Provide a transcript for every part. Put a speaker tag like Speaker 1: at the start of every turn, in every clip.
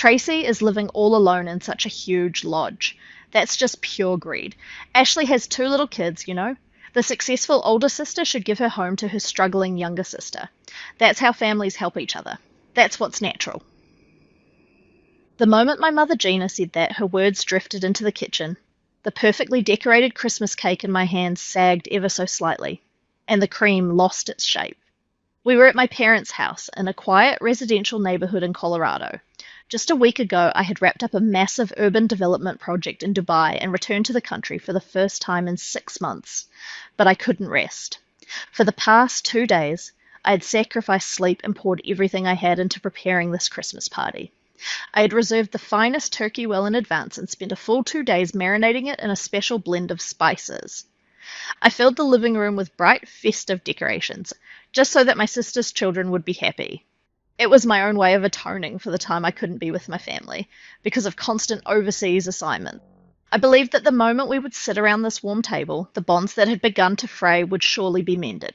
Speaker 1: Tracy is living all alone in such a huge lodge. That's just pure greed. Ashley has 2 little kids, you know. The successful older sister should give her home to her struggling younger sister. That's how families help each other. That's what's natural. The moment my mother Gina said that, her words drifted into the kitchen. The perfectly decorated Christmas cake in my hands sagged ever so slightly, and the cream lost its shape. We were at my parents' house in a quiet residential neighborhood in Colorado. Just a week ago, I had wrapped up a massive urban development project in Dubai and returned to the country for the first time in 6 months. But I couldn't rest. For the past 2 days, I had sacrificed sleep and poured everything I had into preparing this Christmas party. I had reserved the finest turkey well in advance and spent a full 2 days marinating it in a special blend of spices. I filled the living room with bright, festive decorations, just so that my sister's children would be happy. It was my own way of atoning for the time I couldn't be with my family, because of constant overseas assignments. I believed that the moment we would sit around this warm table, the bonds that had begun to fray would surely be mended.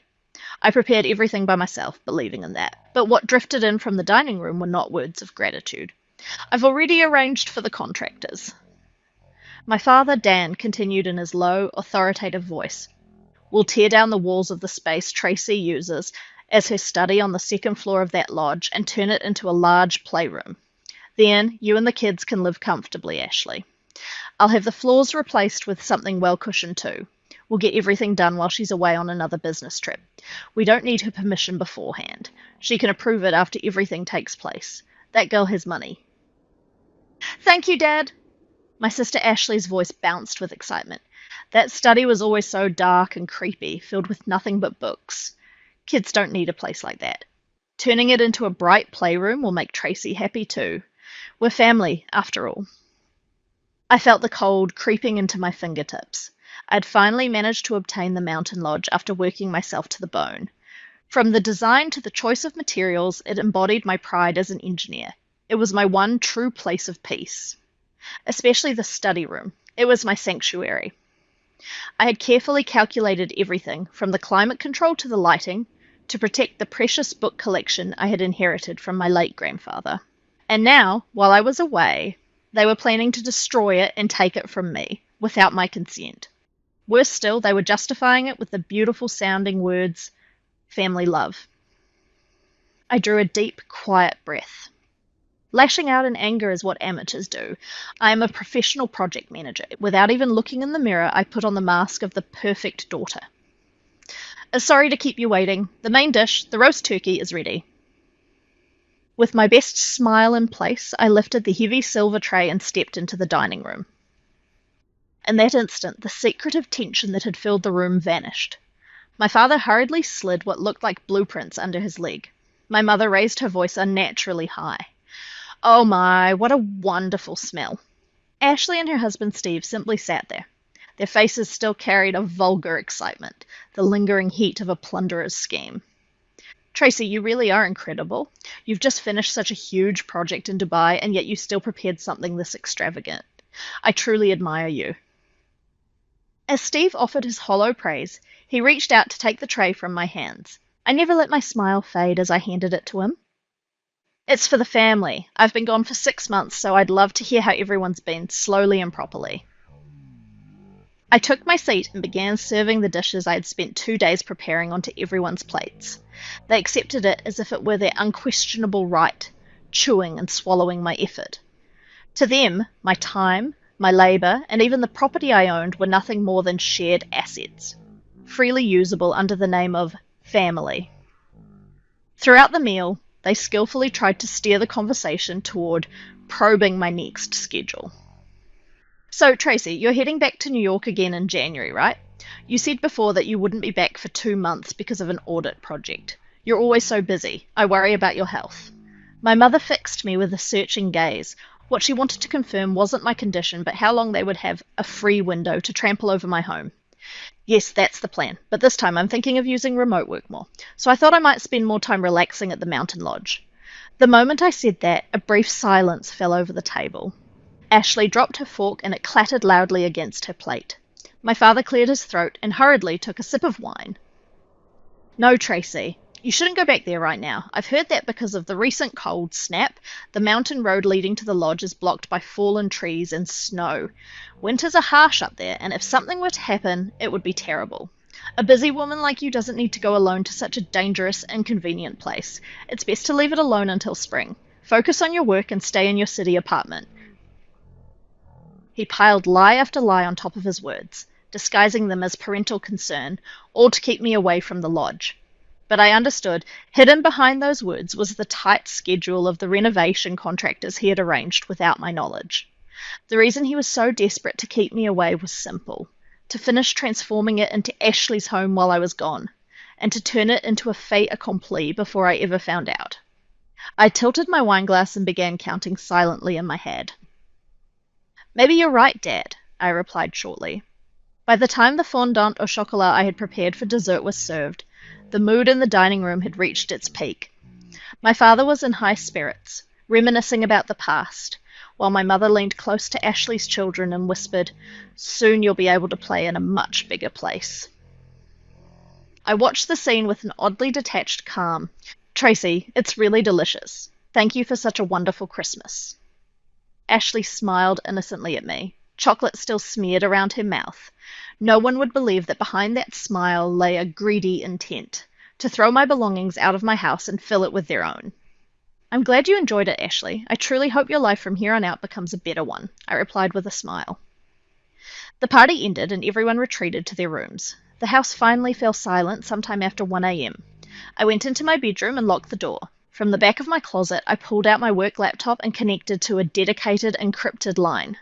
Speaker 1: I prepared everything by myself, believing in that. But what drifted in from the dining room were not words of gratitude. I've already arranged for the contractors. My father, Dan, continued in his low, authoritative voice. We'll tear down the walls of the space Tracy uses as her study on the 2nd floor of that lodge and turn it into a large playroom. Then you and the kids can live comfortably, Ashley. I'll have the floors replaced with something well-cushioned too. We'll get everything done while she's away on another business trip. We don't need her permission beforehand. She can approve it after everything takes place. That girl has money. Thank you, Dad. My sister Ashley's voice bounced with excitement. That study was always so dark and creepy, filled with nothing but books. Kids don't need a place like that. Turning it into a bright playroom will make Tracy happy too. We're family, after all. I felt the cold creeping into my fingertips. I'd finally managed to obtain the mountain lodge after working myself to the bone. From the design to the choice of materials, it embodied my pride as an engineer. It was my one true place of peace. Especially the study room. It was my sanctuary. I had carefully calculated everything, from the climate control to the lighting, to protect the precious book collection I had inherited from my late grandfather. And now, while I was away, they were planning to destroy it and take it from me, without my consent. Worse still, they were justifying it with the beautiful-sounding words, family love. I drew a deep, quiet breath. Lashing out in anger is what amateurs do. I am a professional project manager. Without even looking in the mirror, I put on the mask of the perfect daughter. Sorry to keep you waiting. The main dish, the roast turkey, is ready. With my best smile in place, I lifted the heavy silver tray and stepped into the dining room. In that instant, the secretive tension that had filled the room vanished. My father hurriedly slid what looked like blueprints under his leg. My mother raised her voice unnaturally high. Oh my, what a wonderful smell. Ashley and her husband Steve simply sat there. Their faces still carried a vulgar excitement, the lingering heat of a plunderer's scheme. Tracy, you really are incredible. You've just finished such a huge project in Dubai, and yet you still prepared something this extravagant. I truly admire you. As Steve offered his hollow praise, he reached out to take the tray from my hands. I never let my smile fade as I handed it to him. It's for the family. I've been gone for 6 months, so I'd love to hear how everyone's been, slowly and properly. I took my seat and began serving the dishes I had spent 2 days preparing onto everyone's plates. They accepted it as if it were their unquestionable right, chewing and swallowing my effort. To them, my time, my labour, and even the property I owned were nothing more than shared assets, freely usable under the name of family. Throughout the meal, they skillfully tried to steer the conversation toward probing my next schedule. So, Tracy, you're heading back to New York again in January, right? You said before that you wouldn't be back for 2 months because of an audit project. You're always so busy. I worry about your health. My mother fixed me with a searching gaze. What she wanted to confirm wasn't my condition, but how long they would have a free window to trample over my home. Yes, that's the plan, but this time I'm thinking of using remote work more, so I thought I might spend more time relaxing at the mountain lodge. The moment I said that, a brief silence fell over the table. Ashley dropped her fork and it clattered loudly against her plate. My father cleared his throat and hurriedly took a sip of wine. No, Tracy, You shouldn't go back there right now. I've heard that because of the recent cold snap, the mountain road leading to the lodge is blocked by fallen trees and snow. Winters are harsh up there, and if something were to happen, it would be terrible. A busy woman like you doesn't need to go alone to such a dangerous, inconvenient place. It's best to leave it alone until spring. Focus on your work and stay in your city apartment. He piled lie after lie on top of his words, disguising them as parental concern, all to keep me away from the lodge. But I understood, hidden behind those words was the tight schedule of the renovation contractors he had arranged without my knowledge. The reason he was so desperate to keep me away was simple: to finish transforming it into Ashley's home while I was gone, and to turn it into a fait accompli before I ever found out. I tilted my wineglass and began counting silently in my head. Maybe you're right, Dad, I replied shortly. By the time the fondant au chocolat I had prepared for dessert was served, the mood in the dining room had reached its peak. My father was in high spirits, reminiscing about the past, while my mother leaned close to Ashley's children and whispered, "Soon you'll be able to play in a much bigger place." I watched the scene with an oddly detached calm. "Tracy, it's really delicious. Thank you for such a wonderful Christmas." Ashley smiled innocently at me, chocolate still smeared around her mouth. No one would believe that behind that smile lay a greedy intent, to throw my belongings out of my house and fill it with their own. "I'm glad you enjoyed it, Ashley. I truly hope your life from here on out becomes a better one," I replied with a smile. The party ended and everyone retreated to their rooms. The house finally fell silent sometime after 1 a.m. I went into my bedroom and locked the door. From the back of my closet, I pulled out my work laptop and connected to a dedicated encrypted line.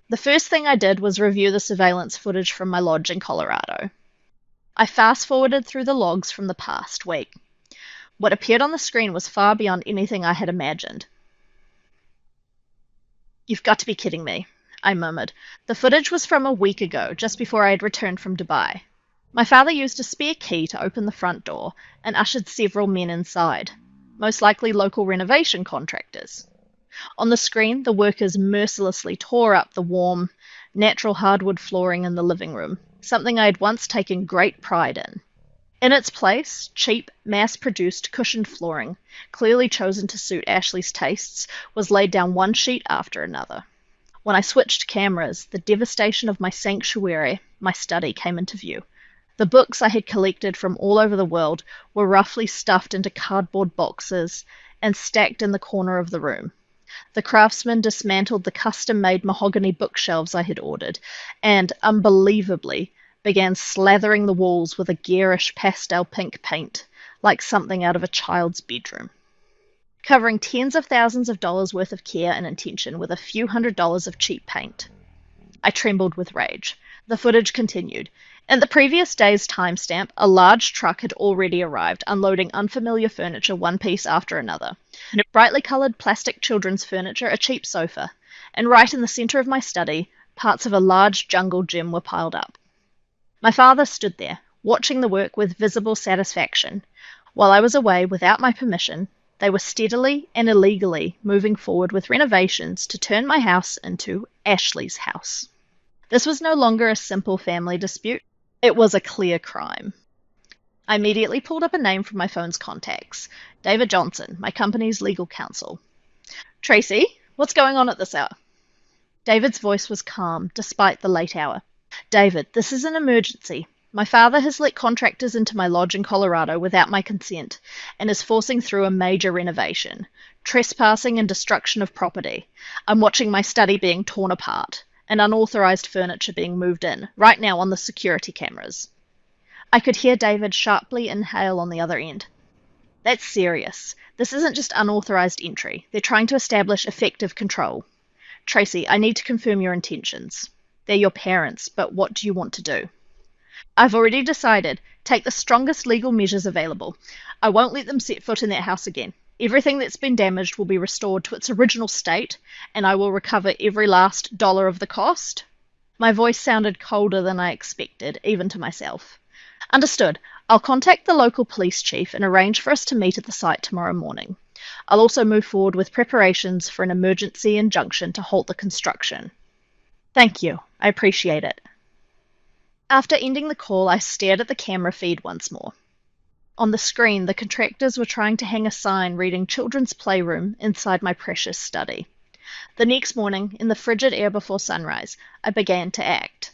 Speaker 1: The first thing I did was review the surveillance footage from my lodge in Colorado. I fast-forwarded through the logs from the past week. What appeared on the screen was far beyond anything I had imagined. "You've got to be kidding me," I murmured. The footage was from a week ago, just before I had returned from Dubai. My father used a spare key to open the front door and ushered several men inside, most likely local renovation contractors. On the screen, the workers mercilessly tore up the warm, natural hardwood flooring in the living room, something I had once taken great pride in. In its place, cheap, mass-produced cushioned flooring, clearly chosen to suit Ashley's tastes, was laid down one sheet after another. When I switched cameras, the devastation of my sanctuary, my study, came into view. The books I had collected from all over the world were roughly stuffed into cardboard boxes and stacked in the corner of the room. The craftsman dismantled the custom-made mahogany bookshelves I had ordered, and, unbelievably, began slathering the walls with a garish pastel pink paint, like something out of a child's bedroom. Covering tens of thousands of dollars worth of care and intention with a few $100s of cheap paint. I trembled with rage. The footage continued. In the previous day's timestamp, a large truck had already arrived, unloading unfamiliar furniture one piece after another. Brightly coloured plastic children's furniture, a cheap sofa, and right in the centre of my study, parts of a large jungle gym were piled up. My father stood there, watching the work with visible satisfaction. While I was away without my permission, they were steadily and illegally moving forward with renovations to turn my house into Ashley's house. This was no longer a simple family dispute. It was a clear crime. I immediately pulled up a name from my phone's contacts. David Johnson, my company's legal counsel. "Tracy, what's going on at this hour?" David's voice was calm, despite the late hour. "David, this is an emergency. My father has let contractors into my lodge in Colorado without my consent, and is forcing through a major renovation. Trespassing and destruction of property. I'm watching my study being torn apart, and unauthorized furniture being moved in, right now on the security cameras." I could hear David sharply inhale on the other end. "That's serious. This isn't just unauthorized entry. They're trying to establish effective control. Tracy, I need to confirm your intentions. They're your parents, but what do you want to do?" "I've already decided. Take the strongest legal measures available. I won't let them set foot in that house again. Everything that's been damaged will be restored to its original state, and I will recover every last dollar of the cost." My voice sounded colder than I expected, even to myself. "Understood. I'll contact the local police chief and arrange for us to meet at the site tomorrow morning. I'll also move forward with preparations for an emergency injunction to halt the construction." "Thank you. I appreciate it." After ending the call, I stared at the camera feed once more. On the screen, the contractors were trying to hang a sign reading Children's Playroom inside my precious study. The next morning, in the frigid air before sunrise, I began to act.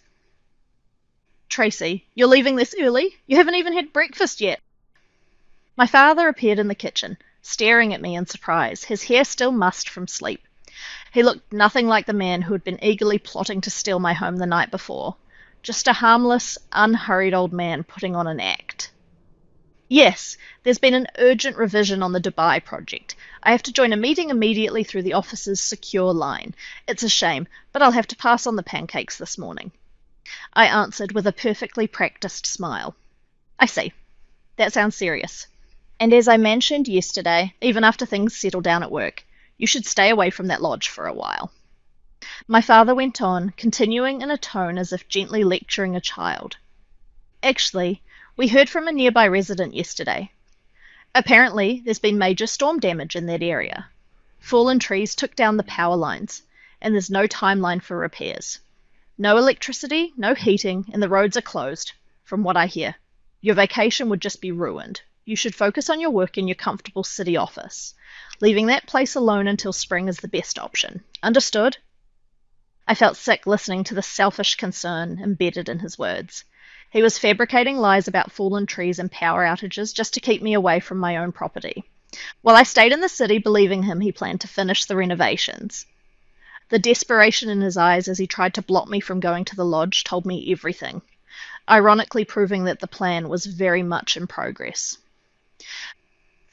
Speaker 1: "Tracy, you're leaving this early? You haven't even had breakfast yet." My father appeared in the kitchen, staring at me in surprise, his hair still mussed from sleep. He looked nothing like the man who had been eagerly plotting to steal my home the night before. Just a harmless, unhurried old man putting on an act. "Yes, there's been an urgent revision on the Dubai project. I have to join a meeting immediately through the office's secure line. It's a shame, but I'll have to pass on the pancakes this morning." I answered with a perfectly practiced smile. "I see. That sounds serious. And as I mentioned yesterday, even after things settle down at work, you should stay away from that lodge for a while." My father went on, continuing in a tone as if gently lecturing a child. "Actually, we heard from a nearby resident yesterday. Apparently, there's been major storm damage in that area. Fallen trees took down the power lines, and there's no timeline for repairs. No electricity, no heating, and the roads are closed, from what I hear. Your vacation would just be ruined. You should focus on your work in your comfortable city office. Leaving that place alone until spring is the best option. Understood?" I felt sick listening to the selfish concern embedded in his words. He was fabricating lies about fallen trees and power outages just to keep me away from my own property. While I stayed in the city believing him, he planned to finish the renovations. The desperation in his eyes as he tried to block me from going to the lodge told me everything, ironically proving that the plan was very much in progress.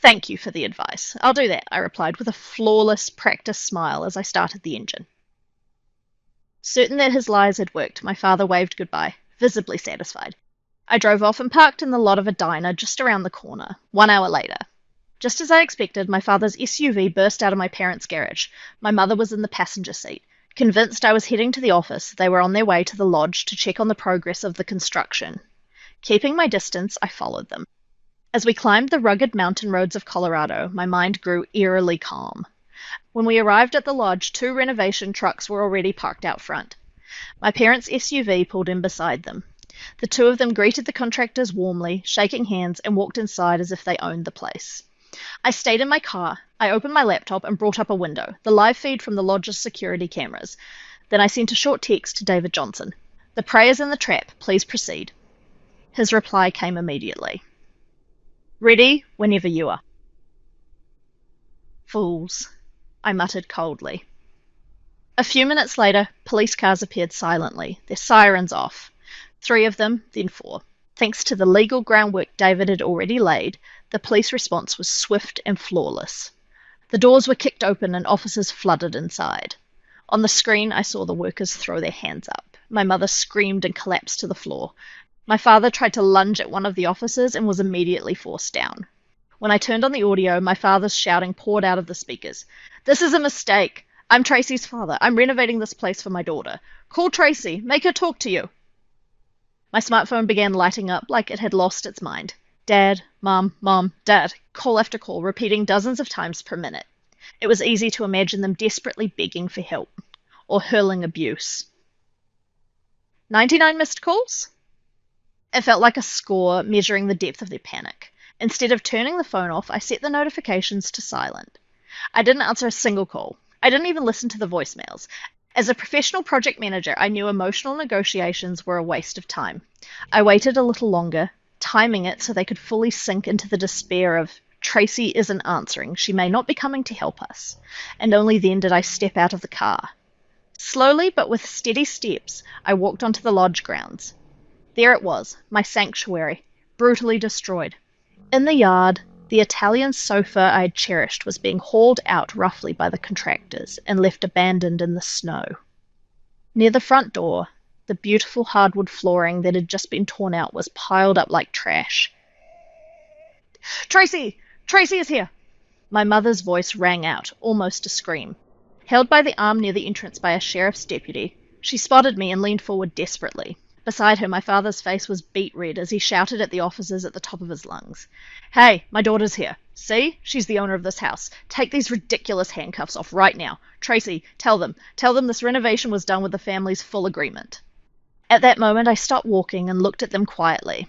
Speaker 1: "Thank you for the advice. I'll do that," I replied with a flawless, practiced smile as I started the engine. Certain that his lies had worked, my father waved goodbye, visibly satisfied. I drove off and parked in the lot of a diner just around the corner, 1 hour later. Just as I expected, my father's SUV burst out of my parents' garage. My mother was in the passenger seat. Convinced I was heading to the office, they were on their way to the lodge to check on the progress of the construction. Keeping my distance, I followed them. As we climbed the rugged mountain roads of Colorado, my mind grew eerily calm. When we arrived at the lodge, 2 renovation trucks were already parked out front. My parents' SUV pulled in beside them. The 2 of them greeted the contractors warmly, shaking hands, and walked inside as if they owned the place. I stayed in my car. I opened my laptop and brought up a window, the live feed from the lodge's security cameras. Then I sent a short text to David Johnson. "The prey is in the trap. Please proceed." His reply came immediately. "Ready whenever you are." "Fools," I muttered coldly. A few minutes later, police cars appeared silently, their sirens off. 3 of them, then 4. Thanks to the legal groundwork David had already laid, the police response was swift and flawless. The doors were kicked open and officers flooded inside. On the screen, I saw the workers throw their hands up. My mother screamed and collapsed to the floor. My father tried to lunge at one of the officers and was immediately forced down. When I turned on the audio, my father's shouting poured out of the speakers. "This is a mistake. I'm Tracy's father. I'm renovating this place for my daughter. Call Tracy. Make her talk to you." My smartphone began lighting up like it had lost its mind. "Dad, Mom, Mom, Dad," call after call, repeating dozens of times per minute. It was easy to imagine them desperately begging for help, or hurling abuse. 99 missed calls? It felt like a score measuring the depth of their panic. Instead of turning the phone off, I set the notifications to silent. I didn't answer a single call. I didn't even listen to the voicemails. As a professional project manager, I knew emotional negotiations were a waste of time. I waited a little longer, timing it so they could fully sink into the despair of, "Tracy isn't answering. She may not be coming to help us." And only then did I step out of the car. Slowly but with steady steps, I walked onto the lodge grounds. There it was, my sanctuary, brutally destroyed. In the yard, the Italian sofa I had cherished was being hauled out roughly by the contractors and left abandoned in the snow. Near the front door, the beautiful hardwood flooring that had just been torn out was piled up like trash. "Tracy! Tracy is here!" My mother's voice rang out, almost a scream. Held by the arm near the entrance by a sheriff's deputy, she spotted me and leaned forward desperately. Beside her, my father's face was beet red as he shouted at the officers at the top of his lungs. "Hey, my daughter's here. See? She's the owner of this house. Take these ridiculous handcuffs off right now. Tracy, tell them this renovation was done with the family's full agreement." At that moment, I stopped walking and looked at them quietly.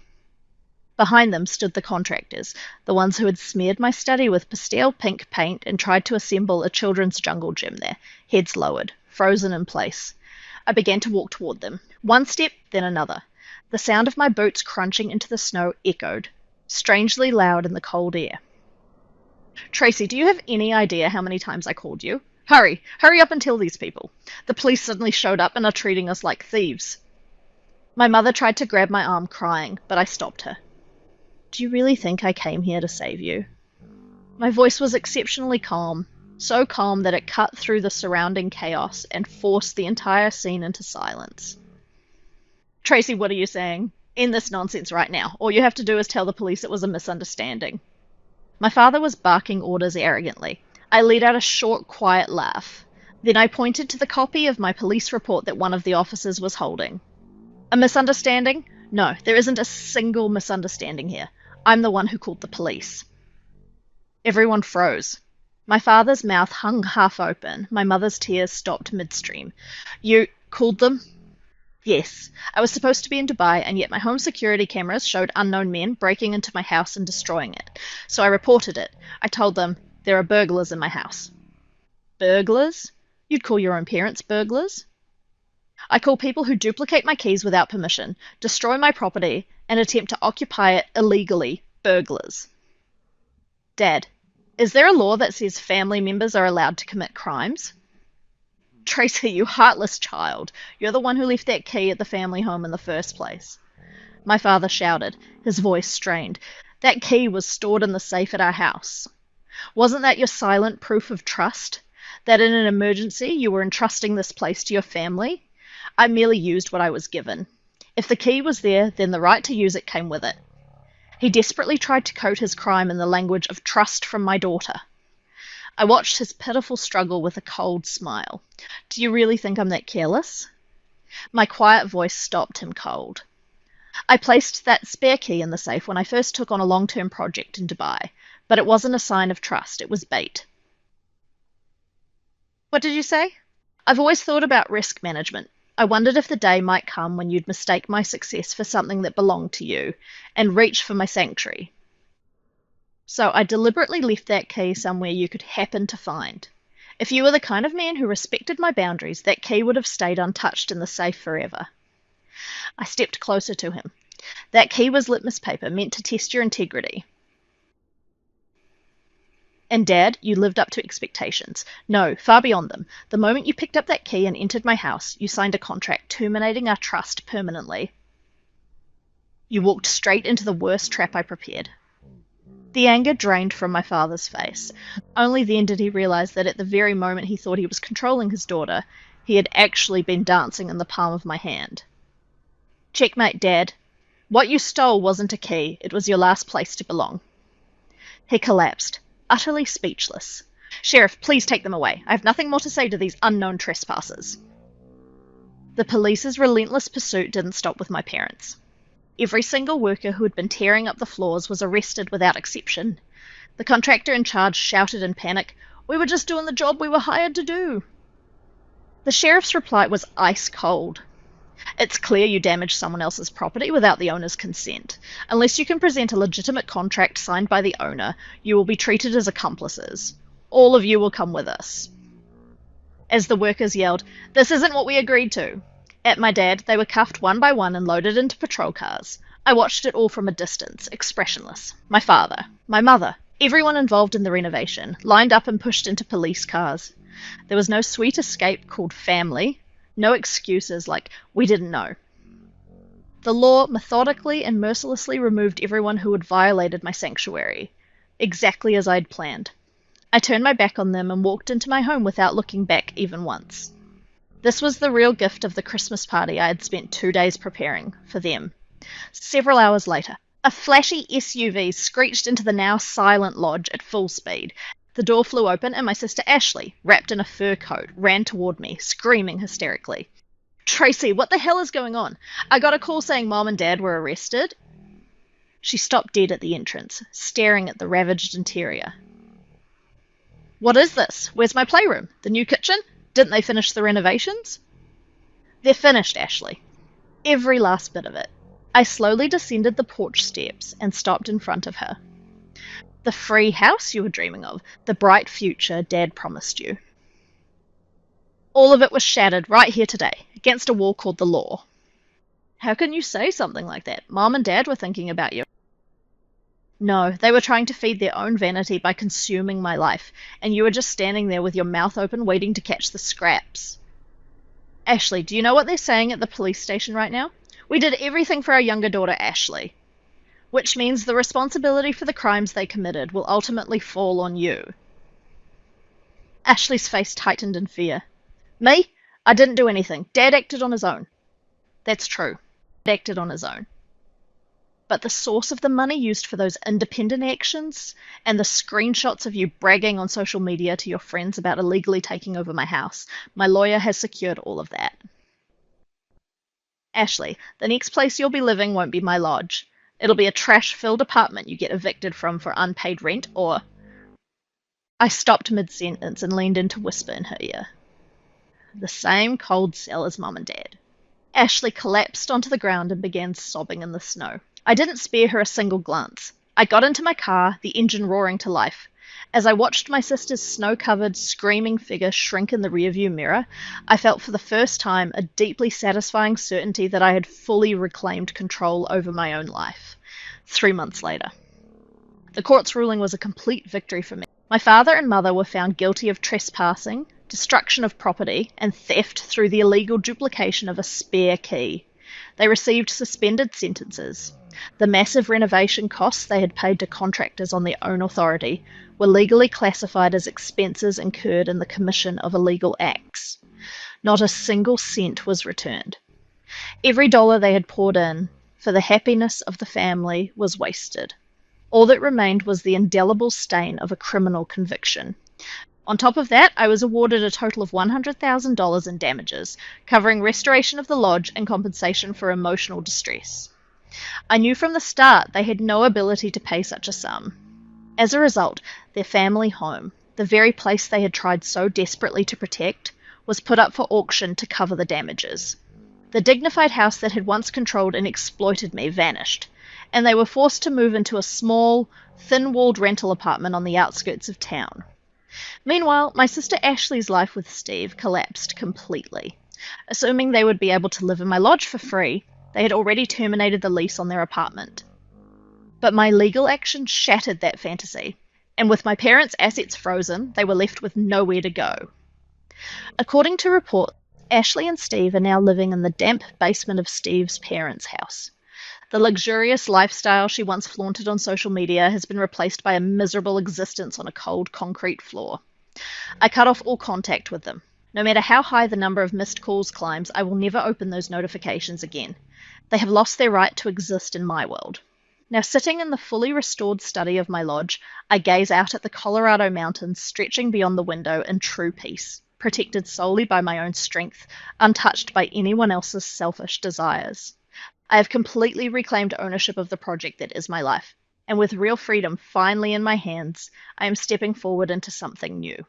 Speaker 1: Behind them stood the contractors, the ones who had smeared my study with pastel pink paint and tried to assemble a children's jungle gym there, heads lowered, frozen in place. I began to walk toward them. One step, then another. The sound of my boots crunching into the snow echoed, strangely loud in the cold air. Tracy, do you have any idea how many times I called you? Hurry, hurry up and tell these people. The police suddenly showed up and are treating us like thieves. My mother tried to grab my arm, crying, but I stopped her. Do you really think I came here to save you? My voice was exceptionally calm, so calm that it cut through the surrounding chaos and forced the entire scene into silence. Tracy, what are you saying? End this nonsense right now. All you have to do is tell the police it was a misunderstanding. My father was barking orders arrogantly. I let out a short, quiet laugh. Then I pointed to the copy of my police report that one of the officers was holding. A misunderstanding? No, there isn't a single misunderstanding here. I'm the one who called the police. Everyone froze. My father's mouth hung half open. My mother's tears stopped midstream. You called them? Yes. I was supposed to be in Dubai, and yet my home security cameras showed unknown men breaking into my house and destroying it. So I reported it. I told them, there are burglars in my house. Burglars? You'd call your own parents burglars? I call people who duplicate my keys without permission, destroy my property, and attempt to occupy it illegally burglars. Dad, is there a law that says family members are allowed to commit crimes? Tracy, you heartless child. You're the one who left that key at the family home in the first place. My father shouted, his voice strained. That key was stored in the safe at our house. Wasn't that your silent proof of trust? That in an emergency you were entrusting this place to your family? I merely used what I was given. If the key was there, then the right to use it came with it. He desperately tried to coat his crime in the language of trust from my daughter. I watched his pitiful struggle with a cold smile. Do you really think I'm that careless? My quiet voice stopped him cold. I placed that spare key in the safe when I first took on a long-term project in Dubai, but it wasn't a sign of trust, it was bait. What did you say? I've always thought about risk management. I wondered if the day might come when you'd mistake my success for something that belonged to you, and reach for my sanctuary. So I deliberately left that key somewhere you could happen to find. If you were the kind of man who respected my boundaries, that key would have stayed untouched in the safe forever. I stepped closer to him. That key was litmus paper, meant to test your integrity. And Dad, you lived up to expectations. No, far beyond them. The moment you picked up that key and entered my house, you signed a contract terminating our trust permanently. You walked straight into the worst trap I prepared. The anger drained from my father's face. Only then did he realize that at the very moment he thought he was controlling his daughter, he had actually been dancing in the palm of my hand. Checkmate, Dad. What you stole wasn't a key, it was your last place to belong. He collapsed, utterly speechless. Sheriff, please take them away. I have nothing more to say to these unknown trespassers. The police's relentless pursuit didn't stop with my parents. Every single worker who had been tearing up the floors was arrested without exception. The contractor in charge shouted in panic, "We were just doing the job we were hired to do." The sheriff's reply was ice cold. It's clear you damaged someone else's property without the owner's consent. Unless you can present a legitimate contract signed by the owner, you will be treated as accomplices. All of you will come with us. As the workers yelled, "This isn't what we agreed to." At my dad, they were cuffed one by one and loaded into patrol cars. I watched it all from a distance, expressionless. My father, my mother, everyone involved in the renovation, lined up and pushed into police cars. There was no sweet escape called family, no excuses like, "we didn't know." The law methodically and mercilessly removed everyone who had violated my sanctuary, exactly as I'd planned. I turned my back on them and walked into my home without looking back even once. This was the real gift of the Christmas party I had spent 2 days preparing for them. Several hours later, a flashy SUV screeched into the now silent lodge at full speed. The door flew open and my sister Ashley, wrapped in a fur coat, ran toward me, screaming hysterically. "Tracy, what the hell is going on? I got a call saying Mom and Dad were arrested." She stopped dead at the entrance, staring at the ravaged interior. "What is this? Where's my playroom? The new kitchen? Didn't they finish the renovations?" "They're finished, Ashley. Every last bit of it. I slowly descended the porch steps and stopped in front of her. The free house you were dreaming of, the bright future Dad promised you. All of it was shattered right here today, against a wall called the law. How can you say something like that? Mom and Dad were thinking about you. No, they were trying to feed their own vanity by consuming my life, and you were just standing there with your mouth open waiting to catch the scraps. Ashley, do you know what they're saying at the police station right now? We did everything for our younger daughter, Ashley. Which means the responsibility for the crimes they committed will ultimately fall on you. Ashley's face tightened in fear. Me? I didn't do anything. Dad acted on his own. That's true. Dad acted on his own. But the source of the money used for those independent actions and the screenshots of you bragging on social media to your friends about illegally taking over my house, my lawyer has secured all of that. Ashley, the next place you'll be living won't be my lodge. It'll be a trash-filled apartment you get evicted from for unpaid rent, or... I stopped mid-sentence and leaned in to whisper in her ear. The same cold cell as Mum and Dad. Ashley collapsed onto the ground and began sobbing in the snow. I didn't spare her a single glance. I got into my car, the engine roaring to life. As I watched my sister's snow-covered, screaming figure shrink in the rearview mirror, I felt for the first time a deeply satisfying certainty that I had fully reclaimed control over my own life. 3 months later. The court's ruling was a complete victory for me. My father and mother were found guilty of trespassing, destruction of property, and theft through the illegal duplication of a spare key. They received suspended sentences. The massive renovation costs they had paid to contractors on their own authority were legally classified as expenses incurred in the commission of illegal acts. Not a single cent was returned. Every dollar they had poured in for the happiness of the family was wasted. All that remained was the indelible stain of a criminal conviction. On top of that, I was awarded a total of $100,000 in damages, covering restoration of the lodge and compensation for emotional distress. I knew from the start they had no ability to pay such a sum. As a result, their family home, the very place they had tried so desperately to protect, was put up for auction to cover the damages. The dignified house that had once controlled and exploited me vanished, and they were forced to move into a small, thin-walled rental apartment on the outskirts of town. Meanwhile, my sister Ashley's life with Steve collapsed completely. Assuming they would be able to live in my lodge for free, they had already terminated the lease on their apartment. But my legal action shattered that fantasy, and with my parents' assets frozen, they were left with nowhere to go. According to reports, Ashley and Steve are now living in the damp basement of Steve's parents' house. The luxurious lifestyle she once flaunted on social media has been replaced by a miserable existence on a cold concrete floor. I cut off all contact with them. No matter how high the number of missed calls climbs, I will never open those notifications again. They have lost their right to exist in my world. Now, sitting in the fully restored study of my lodge, I gaze out at the Colorado mountains stretching beyond the window in true peace, protected solely by my own strength, untouched by anyone else's selfish desires. I have completely reclaimed ownership of the project that is my life, and with real freedom finally in my hands, I am stepping forward into something new.